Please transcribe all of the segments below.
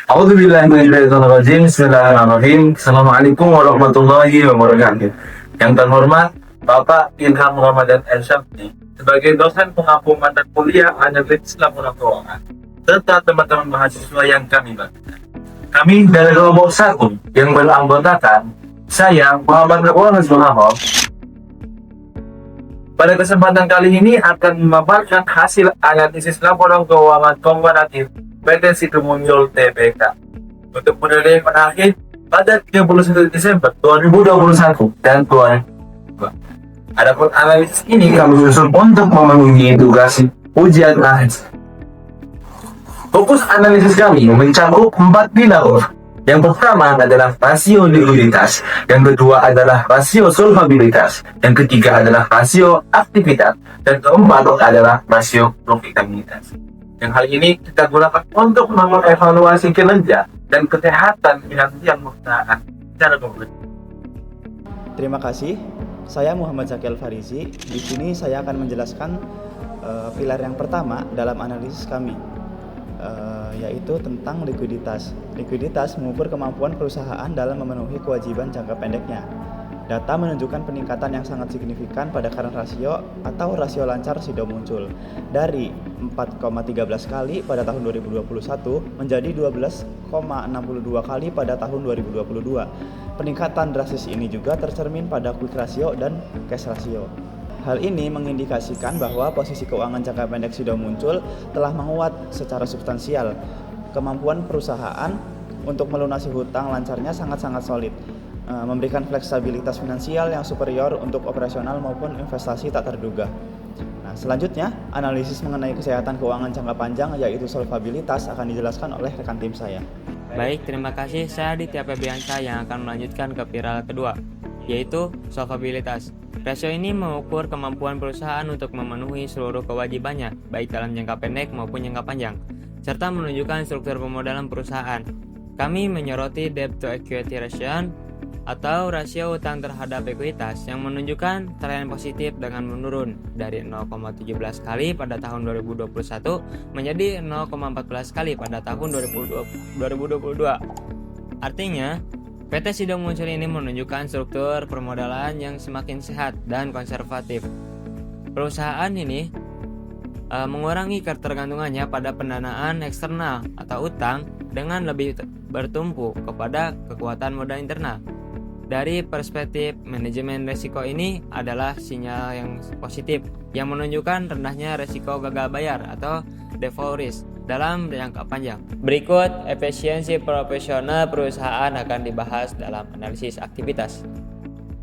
A'udzubillahiminasyaitonirrajim. Bismillahirrahmanirrahim. Assalamualaikum warahmatullahi wabarakatuh. Yang terhormat Bapak Ilham Ramadan Elsyabdi sebagai dosen pengampu mata kuliah Analisis Laporan Keuangan serta teman-teman mahasiswa yang kami banggakan. Kami dari kelompok 1 yang beranggotakan saya Muhammad Nurul Hazbullah. Pada kesempatan kali ini akan memaparkan hasil analisis laporan keuangan komparatif PT Sido Muncul Tbk untuk periode yang berakhir pada 31 Desember 2021 dan 2022. Adapun analisis ini kami susun untuk memenuhi tugas ujian akhir. Fokus analisis kami mencakup 4 pilar. Yang pertama adalah rasio likuiditas, yang kedua adalah rasio solvabilitas, yang ketiga adalah rasio aktivitas, dan keempat adalah rasio profitabilitas. Yang hal ini kita gunakan untuk mengevaluasi kinerja dan kesehatan finansial perusahaan secara konkret. Terima kasih. Saya Muhammad Zakil Farizi. Di sini saya akan menjelaskan pilar yang pertama dalam analisis kami, yaitu tentang likuiditas. Likuiditas mengukur kemampuan perusahaan dalam memenuhi kewajiban jangka pendeknya. Data menunjukkan peningkatan yang sangat signifikan pada current ratio atau rasio lancar Sido Muncul dari 4,13 kali pada tahun 2021 menjadi 12,62 kali pada tahun 2022. Peningkatan drastis ini juga tercermin pada quick ratio dan cash ratio. Hal ini mengindikasikan bahwa posisi keuangan jangka pendek Sido Muncul telah menguat secara substansial. Kemampuan perusahaan untuk melunasi hutang lancarnya sangat-sangat solid, memberikan fleksibilitas finansial yang superior untuk operasional maupun investasi tak terduga. Nah, selanjutnya, analisis mengenai kesehatan keuangan jangka panjang yaitu solvabilitas akan dijelaskan oleh rekan tim saya. Baik, terima kasih. Saya Aditya Febiansyah yang akan melanjutkan ke pilar kedua, yaitu solvabilitas. Rasio ini mengukur kemampuan perusahaan untuk memenuhi seluruh kewajibannya, baik dalam jangka pendek maupun jangka panjang, serta menunjukkan struktur pemodalan perusahaan. Kami menyoroti debt to equity ratio atau rasio utang terhadap ekuitas yang menunjukkan tren positif dengan menurun dari 0,17 kali pada tahun 2021 menjadi 0,14 kali pada tahun 2022. Artinya, PT Sido Muncul ini menunjukkan struktur permodalan yang semakin sehat dan konservatif. Perusahaan ini mengurangi ketergantungannya pada pendanaan eksternal atau utang dengan lebih bertumpu kepada kekuatan modal internal. Dari perspektif manajemen risiko ini adalah sinyal yang positif yang menunjukkan rendahnya risiko gagal bayar atau default risk dalam jangka panjang. Berikut efisiensi profesional perusahaan akan dibahas dalam analisis aktivitas.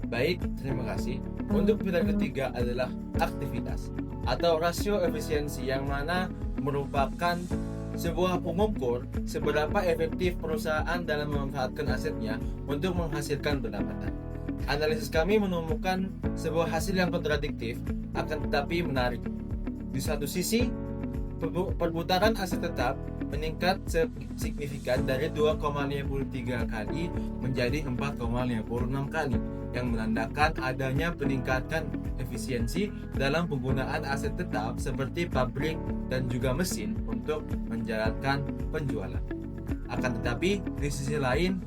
Baik, terima kasih. Untuk pilar ketiga adalah aktivitas atau rasio efisiensi, yang mana merupakan sebuah pengukur seberapa efektif perusahaan dalam memanfaatkan asetnya untuk menghasilkan pendapatan. Analisis kami menemukan sebuah hasil yang kontradiktif akan tetapi menarik. Di satu sisi, perputaran aset tetap meningkat signifikan dari 2,53 kali menjadi 4,56 kali, yang menandakan adanya peningkatan efisiensi dalam penggunaan aset tetap seperti pabrik dan juga mesin untuk menjalankan penjualan. Akan tetapi di sisi lain,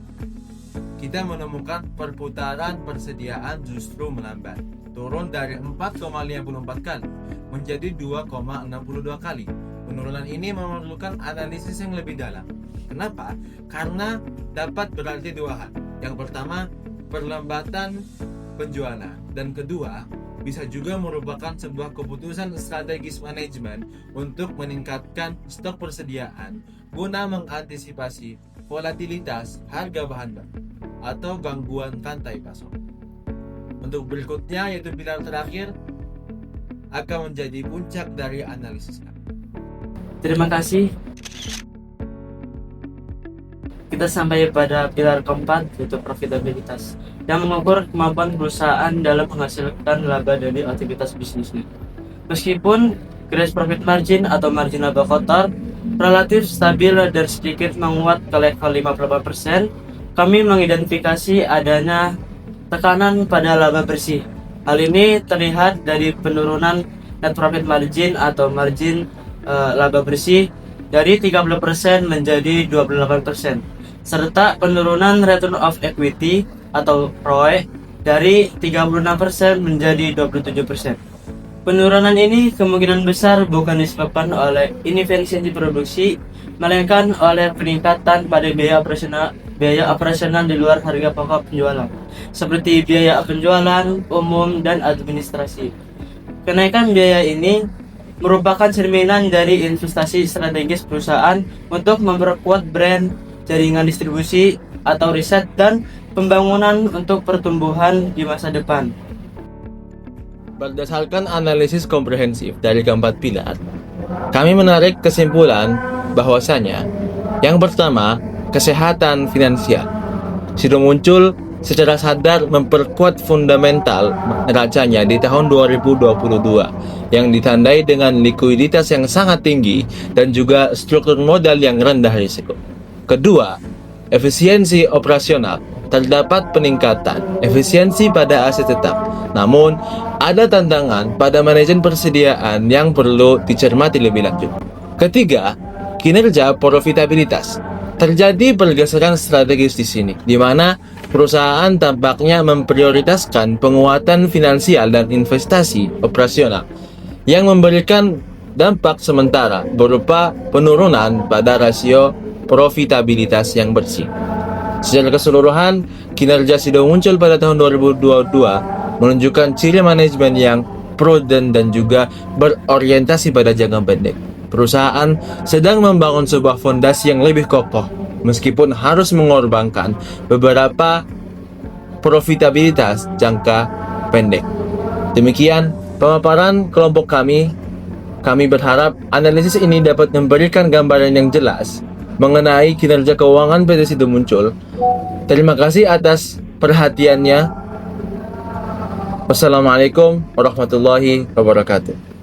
kita menemukan perputaran persediaan justru melambat, turun dari 4,54 kali menjadi 2,62 kali. Penurunan ini memerlukan analisis yang lebih dalam. Kenapa? Karena dapat berarti dua hal. Yang pertama, perlambatan penjualan, dan kedua, bisa juga merupakan sebuah keputusan strategis manajemen untuk meningkatkan stok persediaan guna mengantisipasi volatilitas harga bahan baku atau gangguan rantai pasok. Untuk berikutnya, yaitu pilar terakhir, akan menjadi puncak dari analisis kami. Terima kasih. Kita sampai pada pilar keempat, yaitu profitabilitas, yang mengukur kemampuan perusahaan dalam menghasilkan laba dari aktivitas bisnisnya. Meskipun gross profit margin atau margin laba kotor relatif stabil dan sedikit menguat ke level 58%, kami mengidentifikasi adanya tekanan pada laba bersih. Hal ini terlihat dari penurunan net profit margin atau margin laba bersih dari 30% menjadi 28%, serta penurunan return of equity atau ROE dari 36% menjadi 27%. Penurunan ini kemungkinan besar bukan disebabkan oleh inefisiensi produksi, melainkan oleh peningkatan pada biaya operasional di luar harga pokok penjualan, seperti biaya penjualan umum dan administrasi. Kenaikan biaya ini merupakan cerminan dari investasi strategis perusahaan untuk memperkuat brand, jaringan distribusi, atau riset dan pembangunan untuk pertumbuhan di masa depan. Berdasarkan analisis komprehensif dari keempat pilar, kami menarik kesimpulan bahwasanya yang pertama, kesehatan finansial sudah muncul secara sadar memperkuat fundamental neracanya di tahun 2022 yang ditandai dengan likuiditas yang sangat tinggi dan juga struktur modal yang rendah risiko. Kedua, efisiensi operasional. Terdapat peningkatan efisiensi pada aset tetap, namun ada tantangan pada manajemen persediaan yang perlu dicermati lebih lanjut. Ketiga, kinerja profitabilitas. Terjadi pergeseran strategis di sini, di mana perusahaan tampaknya memprioritaskan penguatan finansial dan investasi operasional yang memberikan dampak sementara berupa penurunan pada rasio profitabilitas yang bersih. Secara keseluruhan, kinerja Sido muncul pada tahun 2022 menunjukkan ciri manajemen yang prudent dan juga berorientasi pada jangka pendek. Perusahaan sedang membangun sebuah fondasi yang lebih kokoh, meskipun harus mengorbankan beberapa profitabilitas jangka pendek. Demikian pemaparan kelompok kami. Kami berharap analisis ini dapat memberikan gambaran yang jelas mengenai kinerja keuangan PT Sido Muncul. Terima kasih atas perhatiannya. Wassalamualaikum warahmatullahi wabarakatuh.